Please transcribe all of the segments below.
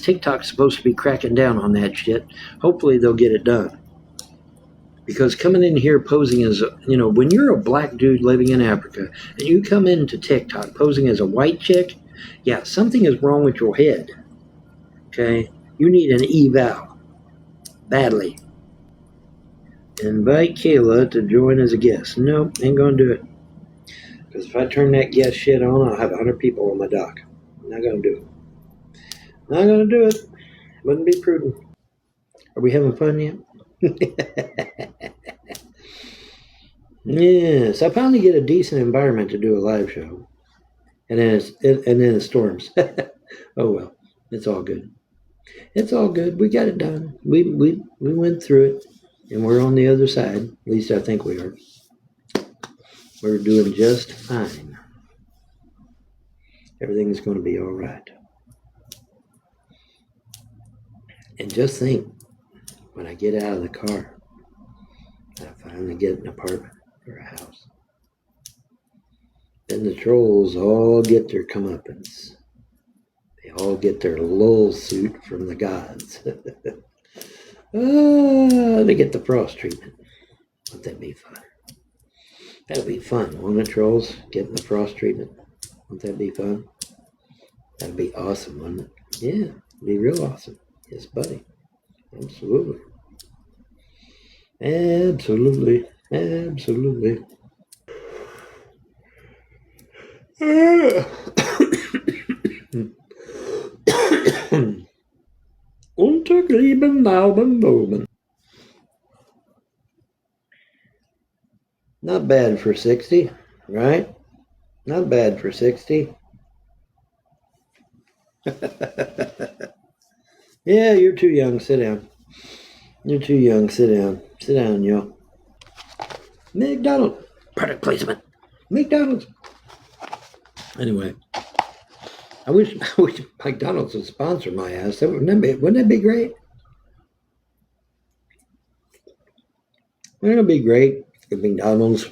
TikTok's supposed to be cracking down on that shit. Hopefully they'll get it done. Because coming in here posing as, when you're a black dude living in Africa and you come into TikTok posing as a white chick, yeah, something is wrong with your head. Okay? You need an eval. Badly. Invite Kayla to join as a guest. Nope, ain't gonna do it. Because if I turn that guest shit on, I'll have 100 people on my dock. Not gonna do it. Not gonna do it. Wouldn't be prudent. Are we having fun yet? Yes, I finally get a decent environment to do a live show, and then it storms. Oh well, it's all good. It's all good. We got it done. We went through it, and we're on the other side. At least I think we are. We're doing just fine. Everything's going to be all right. And just think, when I get out of the car, I finally get an apartment or a house. Then the trolls all get their comeuppance. They all get their lull suit from the gods. They get the frost treatment. Won't that be fun? That'll be fun, won't it, trolls? Getting the frost treatment. Won't that be fun? That'd be awesome, wouldn't it? Yeah, it'd be real awesome. Yes, buddy. Absolutely. Absolutely. Absolutely. Unterglieben Daumen Bomen. Not bad for 60, right? Not bad for 60. Yeah, you're too young. Sit down. You're too young. Sit down. Sit down, yo. McDonald's. Product placement. McDonald's. Anyway, I wish McDonald's would sponsor my ass. Wouldn't that be great? Wouldn't it be great if McDonald's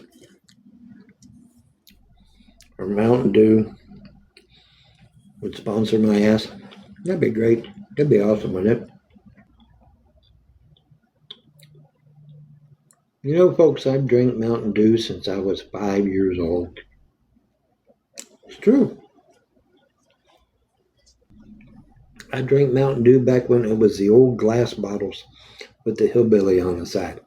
or Mountain Dew would sponsor my ass? That'd be great. That'd be awesome, wouldn't it? You know, folks, I've drank Mountain Dew since I was 5 years old. It's true. I drank Mountain Dew back when it was the old glass bottles with the hillbilly on the side.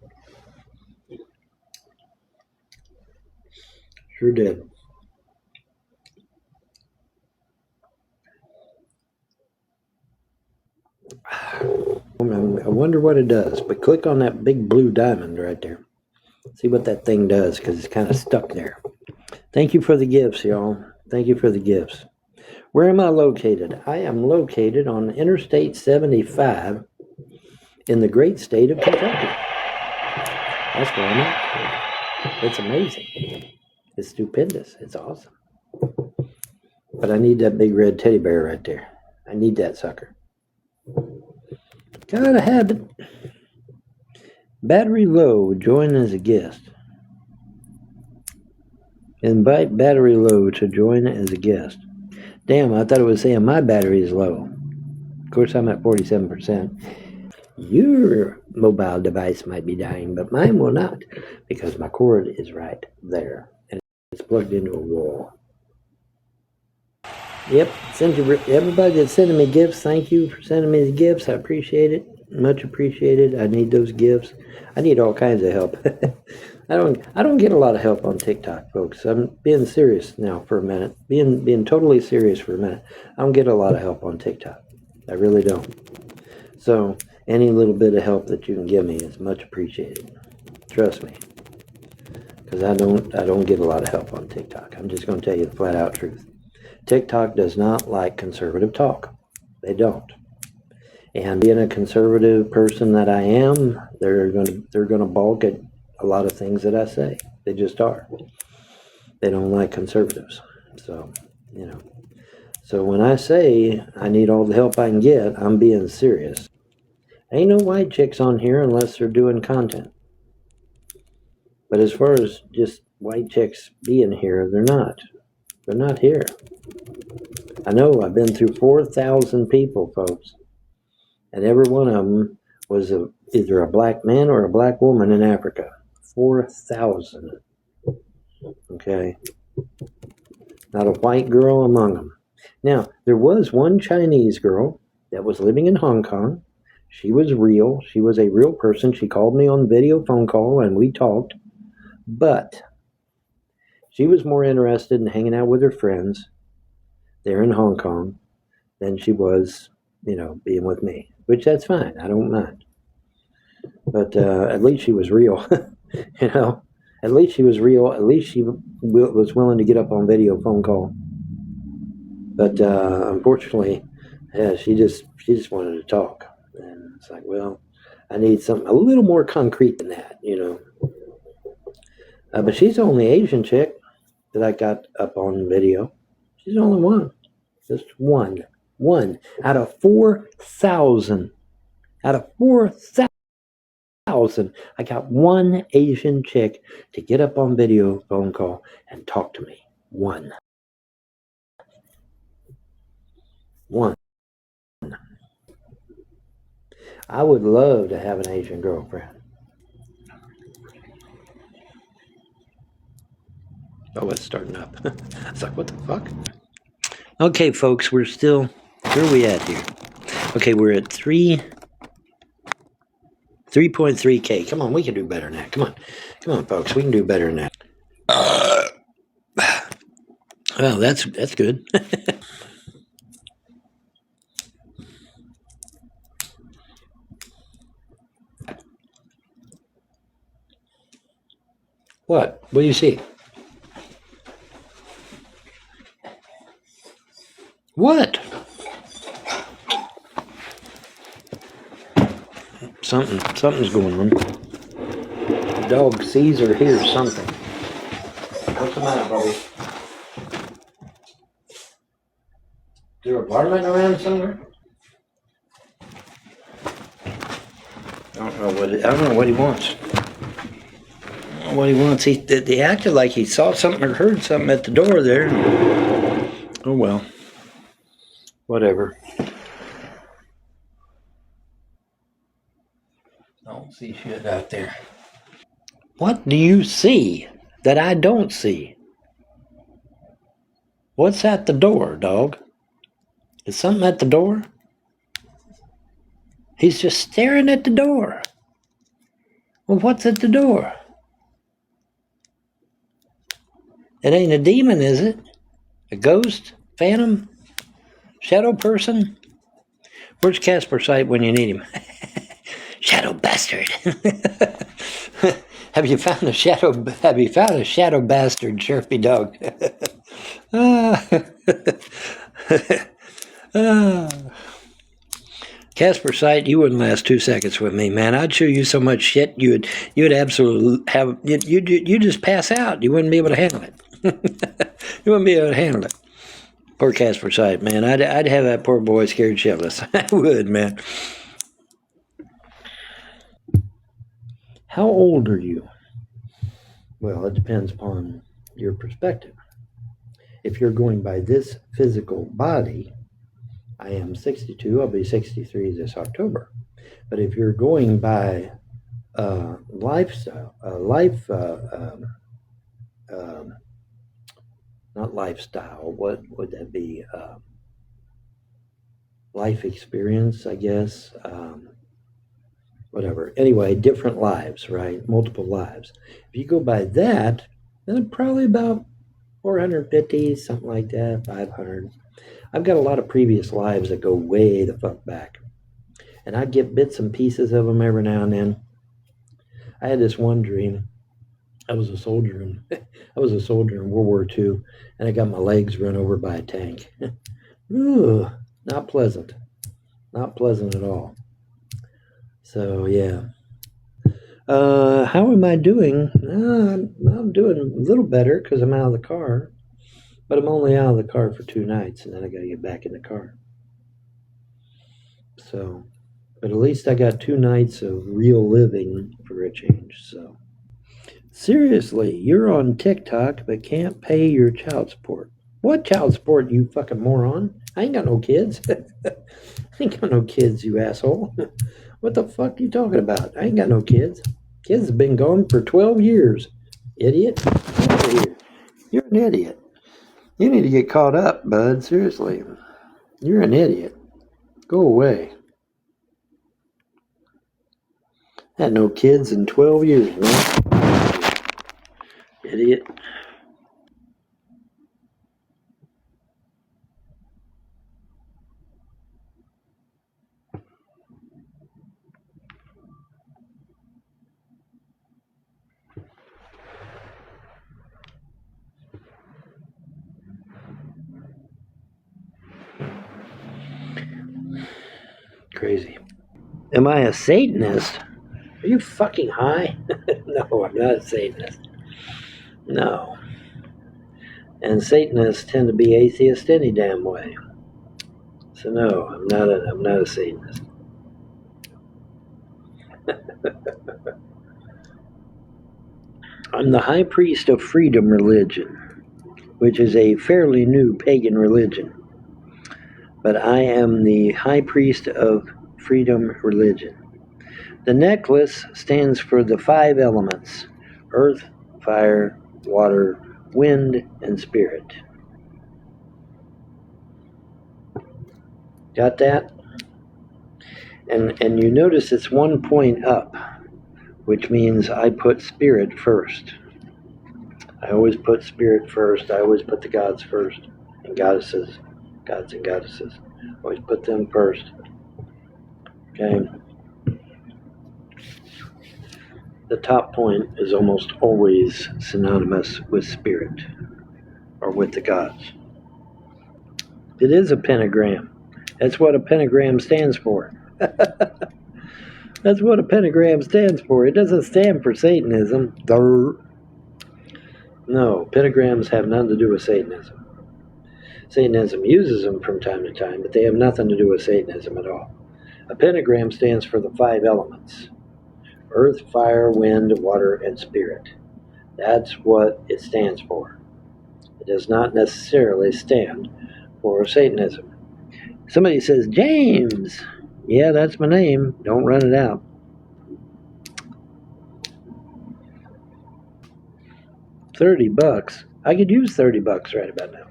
Sure did. I wonder what it does, but click on that big blue diamond right there. See what that thing does, because it's kind of stuck there. Thank you for the gifts, y'all. Thank you for the gifts. Where am I located? I am located on Interstate 75 in the great state of Kentucky. That's where I'm at. It's amazing. It's stupendous. It's awesome. But I need that big red teddy bear right there. I need that sucker. Gotta have it. Battery low, join as a guest. Invite battery low to join as a guest. Damn, I thought it was saying my battery is low. Of course, I'm at 47%. Your mobile device might be dying, but mine will not, because my cord is right there, and it's plugged into a wall. Yep, everybody that's sending me gifts, thank you for sending me the gifts. I appreciate it. Much appreciated. I need those gifts. I need all kinds of help. I don't get a lot of help on TikTok, folks. I'm being serious now for a minute. Being totally serious for a minute. I don't get a lot of help on TikTok. I really don't. So any little bit of help that you can give me is much appreciated. Trust me. Because I don't get a lot of help on TikTok. I'm just going to tell you the flat out truth. TikTok does not like conservative talk. They don't. And being a conservative person that I am, they're gonna balk at a lot of things that I say. They just are. They don't like conservatives. So, So when I say I need all the help I can get, I'm being serious. Ain't no white chicks on here unless they're doing content. But as far as just white chicks being here, they're not. They're not here. I know, I've been through 4,000 people, folks. and every one of them was either a black man or a black woman in Africa. 4,000. Okay. Not a white girl among them. Now, there was one Chinese girl that was living in Hong Kong. She was real. She was a real person. She called me on video phone call and we talked. But she was more interested in hanging out with her friends there in Hong Kong than she was, being with me, which that's fine. I don't mind. But at least she was real, At least she was real. At least she was willing to get up on video phone call. But unfortunately, yeah, she just wanted to talk, and it's like, well, I need something a little more concrete than that, But she's the only Asian chick that I got up on video. She's the only one, just one out of 4,000. Out of 4,000. I got one Asian chick to get up on video phone call and talk to me. One. I would love to have an Asian girlfriend. Oh, it's starting up. I was like, what the fuck? Okay, folks, where are we at here? Okay, we're at 3.3K. Come on, we can do better than that. Come on, folks, we can do better than that. Well, that's good. What do you see? What? Something's going on. The dog sees or hears something. What's the matter, Bobby? Is there a varmint around somewhere? I don't know what he wants. I don't know what he wants. He acted like he saw something or heard something at the door there. Oh well. Whatever. I don't see shit out there. What do you see that I don't see? What's at the door, dog? Is something at the door? He's just staring at the door. Well, what's at the door? It ain't a demon, is it? A ghost? Phantom? Shadow person? Where's Casper Sight when you need him? Shadow bastard. Have you found a shadow bastard, Sharpie dog? Casper Sight, you wouldn't last 2 seconds with me, man. I'd show you so much shit you'd absolutely have you just pass out. You wouldn't be able to handle it. You wouldn't be able to handle it. Poor Casper Sight, man. I'd have that poor boy scared shitless. I would, man. How old are you? Well, it depends upon your perspective. If you're going by this physical body, I am 62. I'll be 63 this October. But if you're going by lifestyle, not lifestyle, what would that be? Life experience, I guess. Whatever. Anyway, different lives, right? Multiple lives. If you go by that, then probably about 450, something like that, 500. I've got a lot of previous lives that go way the fuck back. And I get bits and pieces of them every now and then. I had this one dream. I was a soldier in World War II, and I got my legs run over by a tank. Ooh, not pleasant. Not pleasant at all. So, yeah. How am I doing? I'm doing a little better because I'm out of the car. But I'm only out of the car for 2 nights, and then I got to get back in the car. So, but at least I got 2 nights of real living for a change. So, seriously, you're on TikTok but can't pay your child support. What child support, you fucking moron? I ain't got no kids. I ain't got no kids, you asshole. What the fuck you talking about? I ain't got no kids. Kids have been gone for 12 years. Idiot. Get out of here. You're an idiot. You need to get caught up, bud. Seriously. You're an idiot. Go away. Had no kids in 12 years, man. Idiot. Crazy. Am I a Satanist? Are you fucking high? No, I'm not a Satanist. No. And Satanists tend to be atheist any damn way. So no, I'm not a Satanist. I'm the high priest of freedom religion, which is a fairly new pagan religion. But I am the high priest of freedom religion. The necklace stands for the 5 elements: earth, fire, water, wind, and spirit. Got that? And you notice it's 1 point up, which means I put spirit first. I always put spirit first. I always put the gods first, and goddesses, gods and goddesses. Always put them first. Okay? The top point is almost always synonymous with spirit or with the gods. It is a pentagram. That's what a pentagram stands for. That's what a pentagram stands for. It doesn't stand for Satanism. No, pentagrams have nothing to do with Satanism. Satanism uses them from time to time, but they have nothing to do with Satanism at all. A pentagram stands for the 5 elements: earth, fire, wind, water, and spirit. That's what it stands for. It does not necessarily stand for Satanism. Somebody says, James. Yeah, that's my name. Don't run it out. $30. I could use $30 right about now.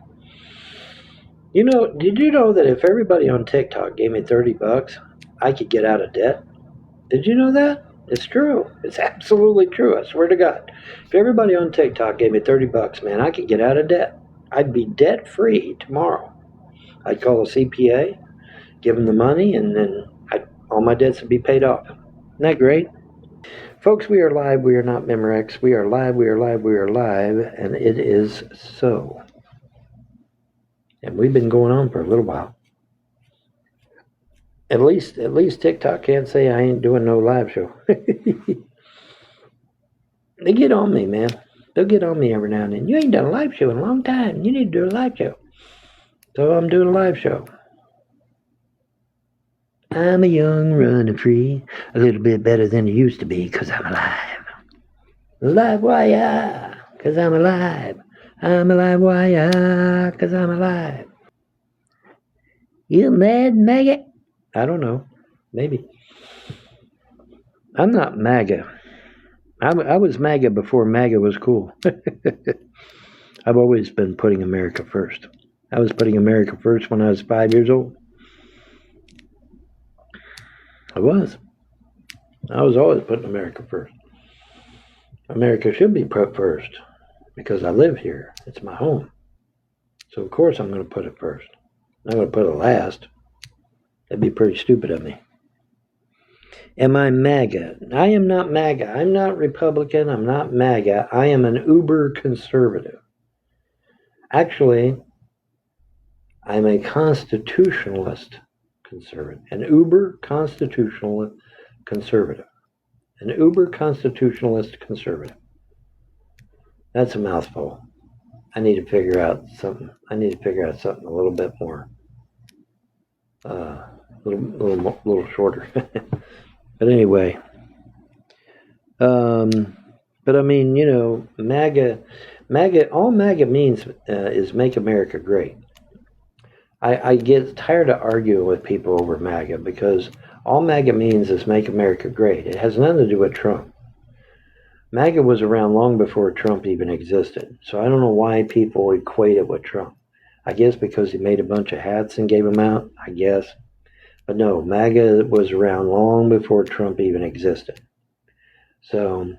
You know, did you know that if everybody on TikTok gave me $30, I could get out of debt? Did you know that? It's true. It's absolutely true. I swear to God. If everybody on TikTok gave me $30, man, I could get out of debt. I'd be debt free tomorrow. I'd call a CPA, give them the money, and then all my debts would be paid off. Isn't that great? Folks, we are live. We are not Memorex. We are live. We are live. We are live. And it is so. And we've been going on for a little while. At least TikTok can't say I ain't doing no live show. They get on me, man. They'll get on me every now and then. You ain't done a live show in a long time. You need to do a live show. So I'm doing a live show. I'm a young running free, a little bit better than it used to be, 'cause I'm alive. Alive, why, 'cause I'm alive. I'm alive, why, 'cause I'm alive. You mad, maggot? I don't know. Maybe. I'm not MAGA. I was MAGA before MAGA was cool. I've always been putting America first. I was putting America first when I was 5 years old. I was always putting America first. America should be put first because I live here. It's my home. So of course I'm going to put it first. I'm not going to put it last. That'd be pretty stupid of me. Am I MAGA? I am not MAGA. I'm not Republican. I'm not MAGA. I am an uber conservative. Actually, I'm a constitutionalist conservative. An uber constitutional conservative. An uber constitutionalist conservative. That's a mouthful. I need to figure out something. I need to figure out something a little bit more, little shorter. But anyway, but I mean, you know, MAGA. All MAGA means is make America great. I get tired of arguing with people over MAGA because all MAGA means is make America great. It has nothing to do with Trump. MAGA was around long before Trump even existed. So I don't know why people equate it with Trump. I guess because he made a bunch of hats and gave them out, I guess. But no, MAGA was around long before Trump even existed. So,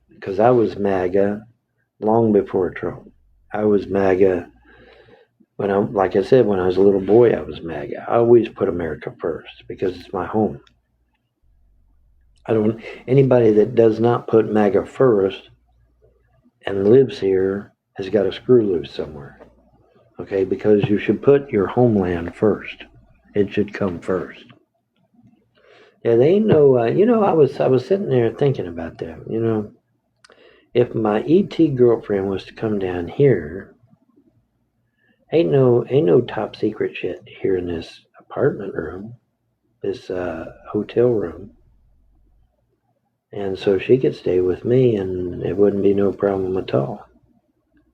because I was MAGA long before Trump. I was MAGA like I said, when I was a little boy, I was MAGA. I always put America first because it's my home. Anybody that does not put MAGA first and lives here has got a screw loose somewhere. Okay, because you should put your homeland first. It should come first. Yeah, they ain't no. I was sitting there thinking about that. If my ET girlfriend was to come down here, ain't no top secret shit here in this apartment room, this hotel room, and so she could stay with me, and it wouldn't be no problem at all.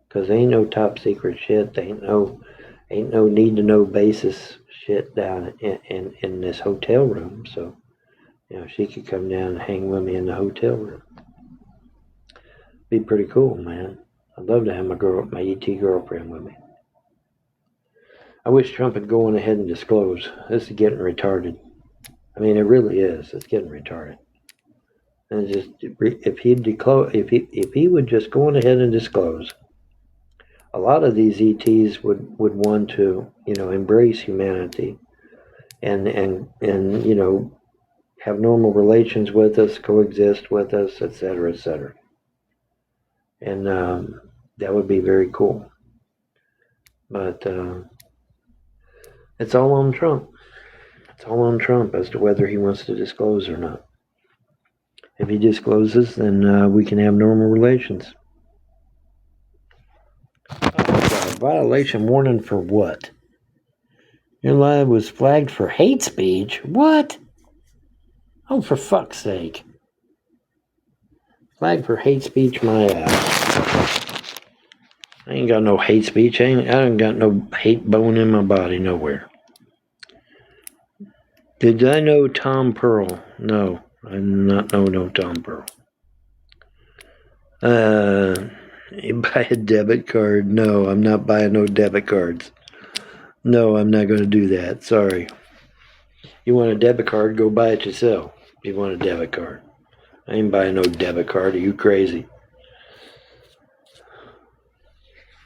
Cause ain't no top secret shit. Ain't no need to know basis shit down in this hotel room. So she could come down and hang with me in the hotel room. Be pretty cool, man. I'd love to have my ET girlfriend with me. I wish Trump would go on ahead and disclose. This is getting retarded. I mean, it really is. It's getting retarded. And just if he would just go on ahead and disclose, a lot of these ETs would want to embrace humanity and have normal relations with us, coexist with us, etc., etc. And that would be very cool. But it's all on Trump. It's all on Trump as to whether he wants to disclose or not. If he discloses, then we can have normal relations. Oh, God, violation warning for what? Your live was flagged for hate speech? What? Oh, for fuck's sake. Flagged for hate speech, my ass. I ain't got no hate speech. I ain't got no hate bone in my body nowhere. Did I know Tom Pearl? No, I did not know no Tom Pearl. You buy a debit card? No, I'm not buying no debit cards. No, I'm not going to do that. Sorry. You want a debit card? Go buy it yourself. If you want a debit card. I ain't buying no debit card. Are you crazy?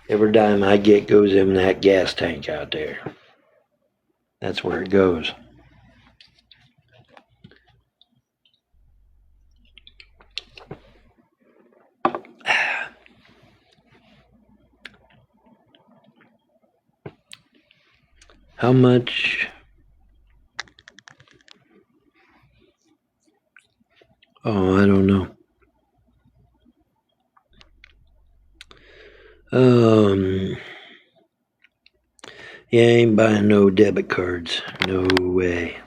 Every dime I get goes in that gas tank out there. That's where it goes. How much? Oh, I don't know. Yeah, I ain't buying no debit cards. No way.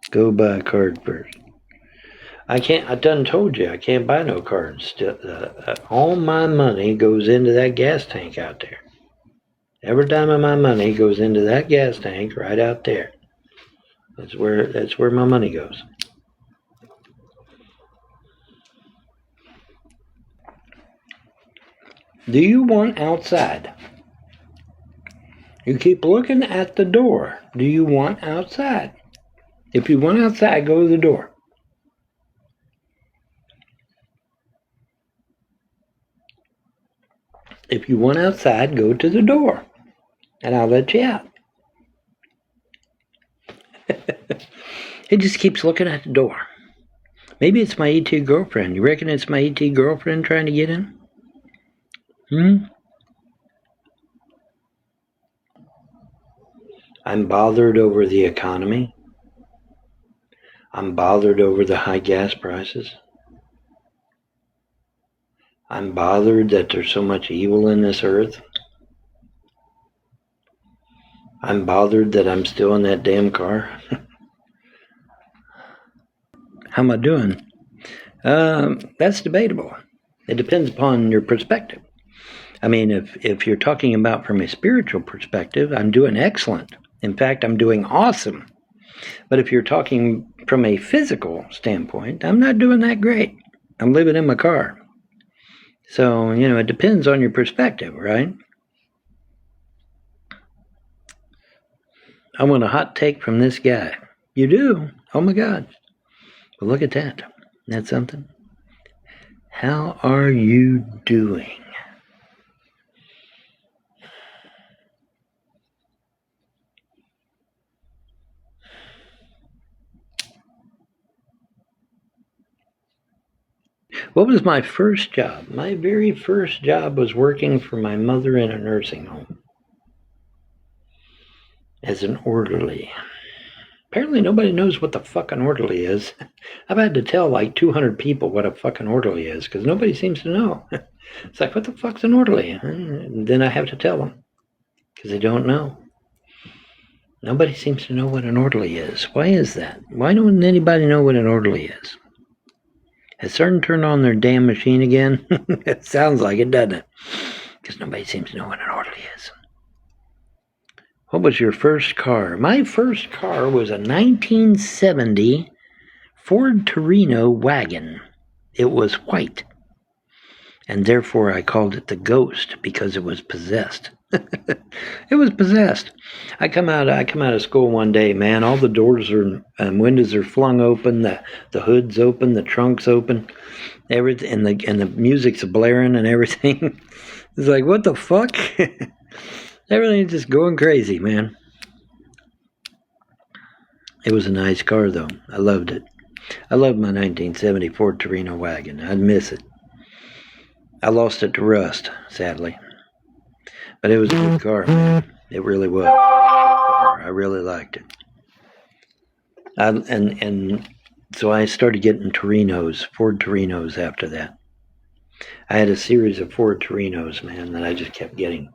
Go buy a card first. I can't. I done told you I can't buy no cards. All my money goes into that gas tank out there. Every dime of my money goes into that gas tank right out there. That's where my money goes. Do you want outside? You keep looking at the door. Do you want outside? If you want outside, go to the door. If you want outside, go to the door. And I'll let you out. He just keeps looking at the door. Maybe it's my ET girlfriend. You reckon it's my ET girlfriend trying to get in? I'm bothered over the economy. I'm bothered over the high gas prices. I'm bothered that there's so much evil in this earth. I'm bothered that I'm still in that damn car. How am I doing? That's debatable. It depends upon your perspective. I mean, if you're talking about from a spiritual perspective, I'm doing excellent. In fact, I'm doing awesome. But if you're talking from a physical standpoint, I'm not doing that great. I'm living in my car. So, it depends on your perspective, right? I want a hot take from this guy. You do? Oh my God. Well, look at that. That's something. How are you doing? What was my first job? My very first job was working for my mother in a nursing home as an orderly. Apparently nobody knows what the fucking orderly is. I've had to tell like 200 people what a fucking orderly is because nobody seems to know. It's like, what the fuck's an orderly? And then I have to tell them because they don't know. Nobody seems to know what an orderly is. Why is that? Why don't anybody know what an orderly is? Has CERN turned on their damn machine again? It sounds like it, doesn't it? Because nobody seems to know what an orderly is. What was your first car? My first car was a 1970 Ford Torino wagon. It was white. And therefore I called it the Ghost because it was possessed. It was possessed. I come out of school one day, man. All the doors and windows are flung open, the hood's open, the trunk's open, everything, and the music's blaring and everything. It's like, what the fuck? Everything's just going crazy, man. It was a nice car, though. I loved it. I loved my 1970 Ford Torino wagon. I'd miss it. I lost it to rust, sadly. But it was a good car, man. It really was. I really liked it. And so I started getting Torinos, Ford Torinos after that. I had a series of Ford Torinos, man, that I just kept getting.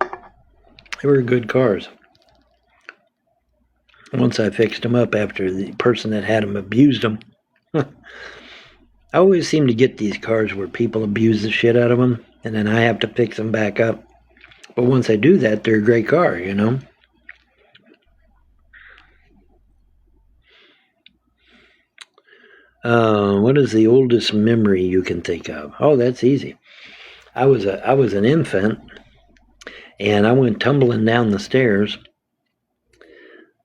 They were good cars. Once I fixed them up after the person that had them abused them. I always seem to get these cars where people abuse the shit out of them, and then I have to fix them back up. But once I do that, they're a great car, What is the oldest memory you can think of? Oh, that's easy. I was an infant, and I went tumbling down the stairs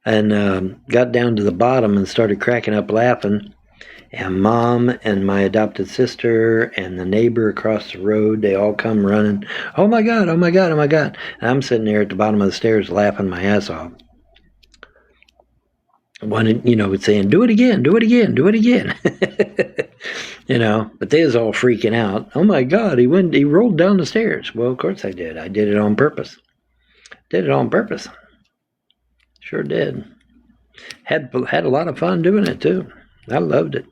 and got down to the bottom and started cracking up laughing. And Mom and my adopted sister and the neighbor across the road, they all come running. Oh my God, oh my God, oh my God. And I'm sitting there at the bottom of the stairs laughing my ass off. One, saying, do it again, do it again, do it again. But they was all freaking out. Oh my God, he rolled down the stairs. Well, of course I did. I did it on purpose. Did it on purpose. Sure did. Had a lot of fun doing it too. I loved it.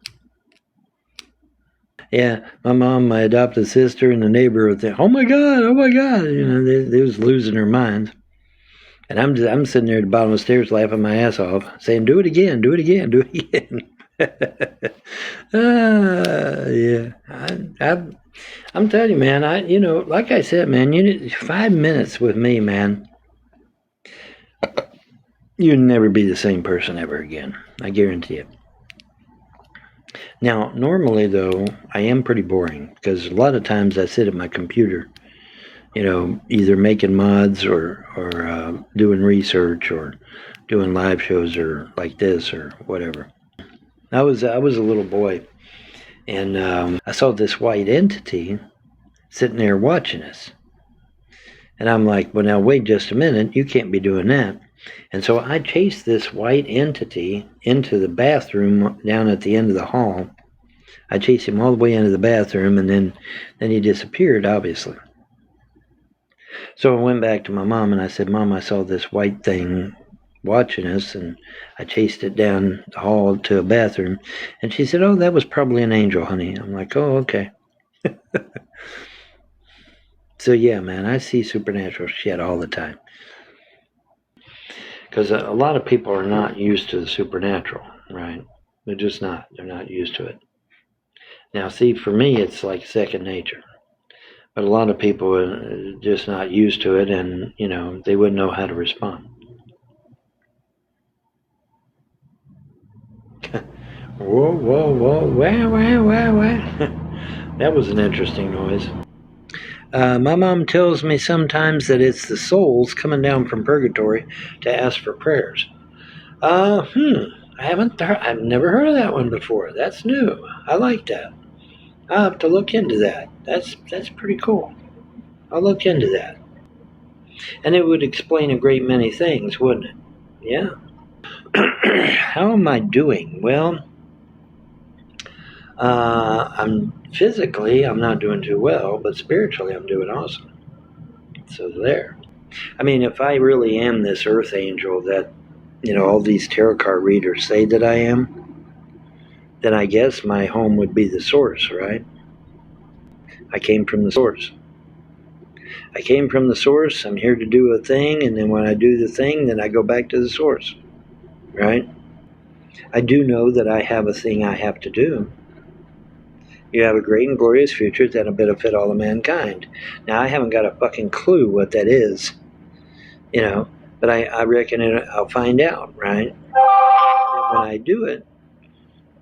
Yeah, my mom, my adopted sister, and the neighbor would think, oh my God, oh my God. They was losing their minds. And I'm sitting there at the bottom of the stairs laughing my ass off, saying, do it again, do it again, do it again. Yeah. I'm telling you, man, like I said, man, 5 minutes with me, man. You'll never be the same person ever again. I guarantee it. Now, normally, though, I am pretty boring because a lot of times I sit at my computer, either making mods or doing research or doing live shows or like this or whatever. I was a little boy, and I saw this white entity sitting there watching us. And I'm like, well, now, wait just a minute. You can't be doing that. And so I chased this white entity into the bathroom down at the end of the hall. I chased him all the way into the bathroom, and then he disappeared, obviously. So I went back to my mom, and I said, Mom, I saw this white thing watching us, and I chased it down the hall to a bathroom. And she said, oh, that was probably an angel, honey. I'm like, oh, okay. So, yeah, man, I see supernatural shit all the time. Because a lot of people are not used to the supernatural, right? They're just not. They're not used to it. Now, see, for me, it's like second nature. But a lot of people are just not used to it, and, they wouldn't know how to respond. Whoa, whoa, whoa, wah, wah, wah, wah. That was an interesting noise. My mom tells me sometimes that it's the souls coming down from purgatory to ask for prayers. I've never heard of that one before. That's new. I like that. I'll have to look into that. That's pretty cool. I'll look into that. And it would explain a great many things, wouldn't it? Yeah. How am I doing? Well, I'm not doing too well, but spiritually I'm doing awesome. So there. I mean, if I really am this earth angel that, all these tarot card readers say that I am, then I guess my home would be the source, right? I came from the source. I came from the source. I'm here to do a thing, and then when I do the thing, then I go back to the source, right? I do know that I have a thing I have to do. You have a great and glorious future that'll benefit all of mankind. Now, I haven't got a fucking clue what that is, but I reckon I'll find out, right? And then when I do it,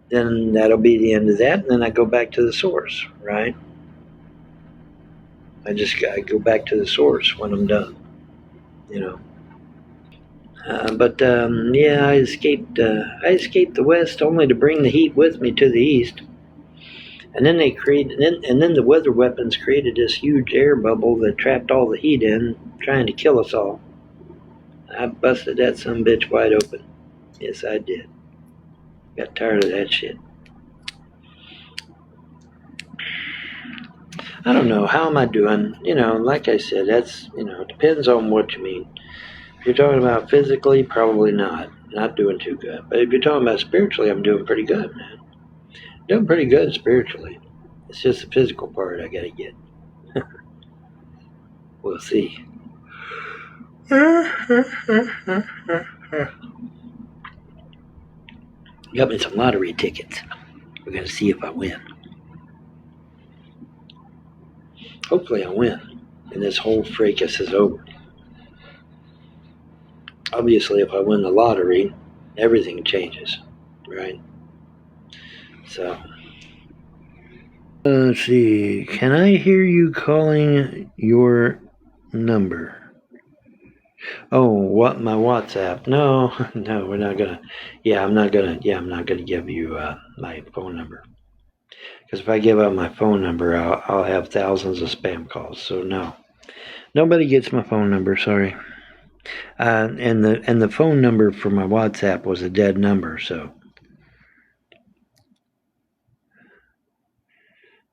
then that'll be the end of that, and then I go back to the source, right? I go back to the source when I'm done, I escaped the West only to bring the heat with me to the East. And then then the weather weapons created this huge air bubble that trapped all the heat in, trying to kill us all. I busted that sumbitch wide open. Yes, I did. Got tired of that shit. I don't know. How am I doing? Like I said, that's, depends on what you mean. If you're talking about physically, probably not. Not doing too good. But if you're talking about spiritually, I'm doing pretty good, man. Doing pretty good spiritually. It's just the physical part I gotta get. We'll see. Got me some lottery tickets. We're gonna see if I win. Hopefully I win, and this whole fracas is over. Obviously, if I win the lottery, everything changes, right? So, let's see. Can I hear you calling your number? Oh, what, my WhatsApp? No, we're not gonna. I'm not gonna give you my phone number. Because if I give out my phone number, I'll have thousands of spam calls. So no, nobody gets my phone number. Sorry. And the phone number for my WhatsApp was a dead number. So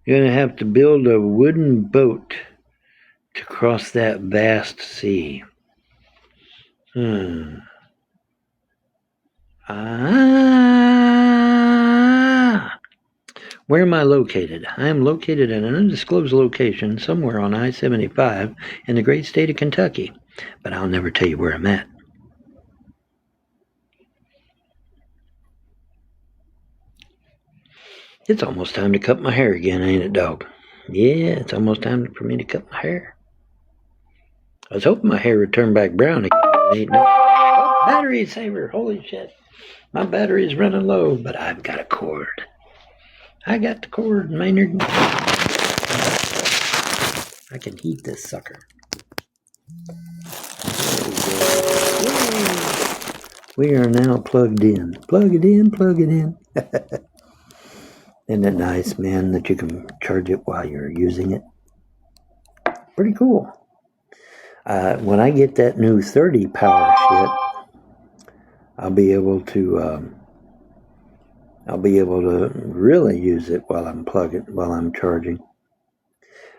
you're gonna have to build a wooden boat to cross that vast sea. Where am I located? I am located in an undisclosed location somewhere on I-75 in the great state of Kentucky, but I'll never tell you where I'm at. It's almost time to cut my hair again, ain't it, dog? Yeah, it's almost time for me to cut my hair. I was hoping my hair would turn back brown again. Oh, battery saver, holy shit. My battery's running low, but I've got a cord. I got the cord, Maynard. I can heat this sucker. We are now plugged in. Plug it in, plug it in. Isn't it nice, man, that you can charge it while you're using it? Pretty cool. When I get that new 30 power shit, I'll be able to really use it while I'm charging.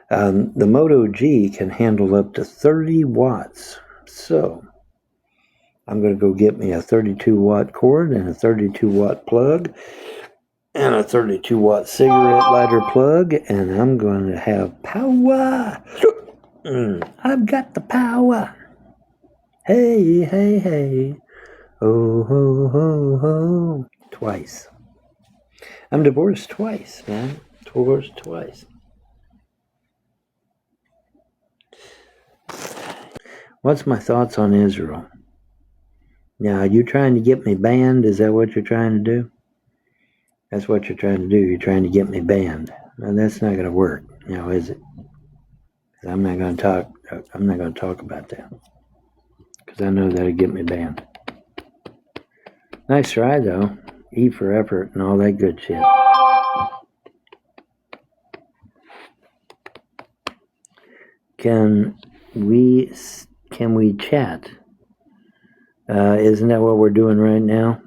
The Moto G can handle up to 30 watts. So I'm going to go get me a 32 watt cord and a 32 watt plug and a 32 watt cigarette lighter plug, and I'm going to have power. I've got the power. Hey, hey, hey. Oh, ho, ho, ho. Twice. I'm divorced twice, man. twice. What's my thoughts on Israel? Now, are you trying to get me banned? Is that what you're trying to do? That's what you're trying to do. You're trying to get me banned. Now, that's not going to work, now, is it? I'm not going to talk. I'm not going to talk about that because I know that'll get me banned. Nice try, though. E for effort and all that good shit. Can we chat? Isn't that what we're doing right now?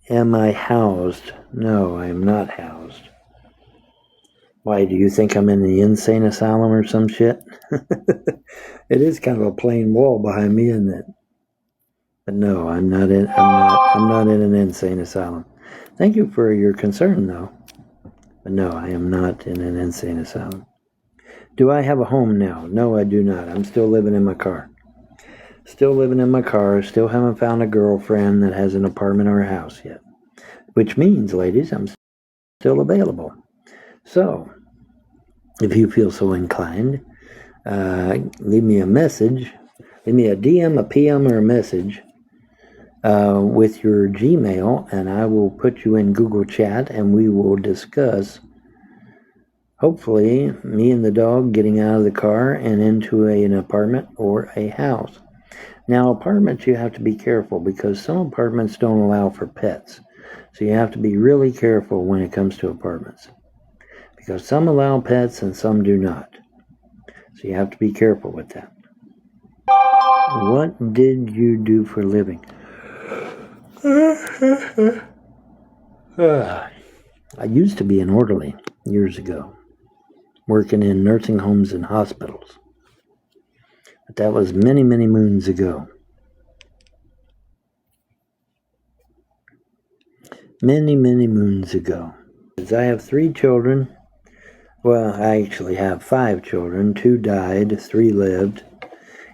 Am I housed? No, I am not housed. Why, do you think I'm in the insane asylum or some shit? It is kind of a plain wall behind me, isn't it? But no, I'm not in an insane asylum. Thank you for your concern, though. But no, I am not in an insane asylum. Do I have a home now? No, I do not. I'm still living in my car. Still living in my car. Still haven't found a girlfriend that has an apartment or a house yet. Which means, ladies, I'm still available. So, if you feel so inclined, leave me a message. Leave me a DM, a PM, or a message with your Gmail, and I will put you in Google Chat, and we will discuss, hopefully, me and the dog getting out of the car and into an apartment or a house. Now, apartments, you have to be careful because some apartments don't allow for pets. So you have to be really careful when it comes to apartments. Because some allow pets and some do not. So you have to be careful with that. What did you do for a living? I used to be an orderly years ago, working in nursing homes and hospitals. But that was many, many moons ago. Many, many moons ago. I have 3 children. Well, I actually have 5 children. 2 died, 3 lived.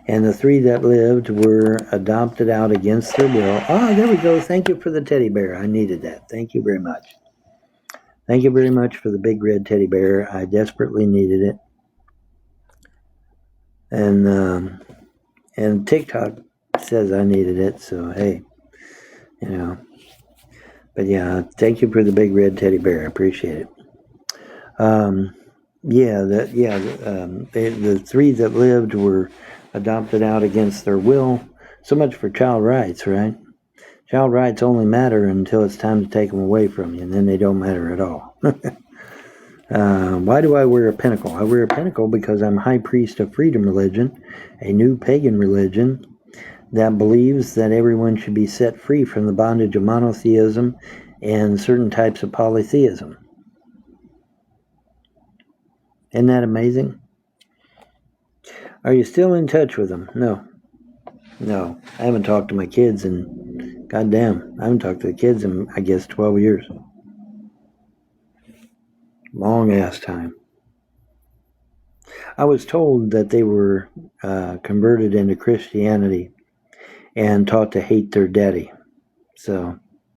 And the 3 that lived were adopted out against their will. Ah, there we go. Thank you for the teddy bear. I needed that. Thank you very much. Thank you very much for the big red teddy bear. I desperately needed it. And TikTok says I needed it, so hey, you know. But yeah, thank you for the big red teddy bear. I appreciate it. The 3 that lived were adopted out against their will. So much for child rights, right? Child rights only matter until it's time to take them away from you, and then they don't matter at all. Why do I wear a pentacle? I wear a pentacle because I'm high priest of freedom religion, a new pagan religion that believes that everyone should be set free from the bondage of monotheism and certain types of polytheism. Isn't that amazing? Are you still in touch with them? No. I haven't talked to my kids in, goddamn, I haven't talked to the kids in, I guess, 12 years. Long ass time. I was told that they were converted into Christianity and taught to hate their daddy. So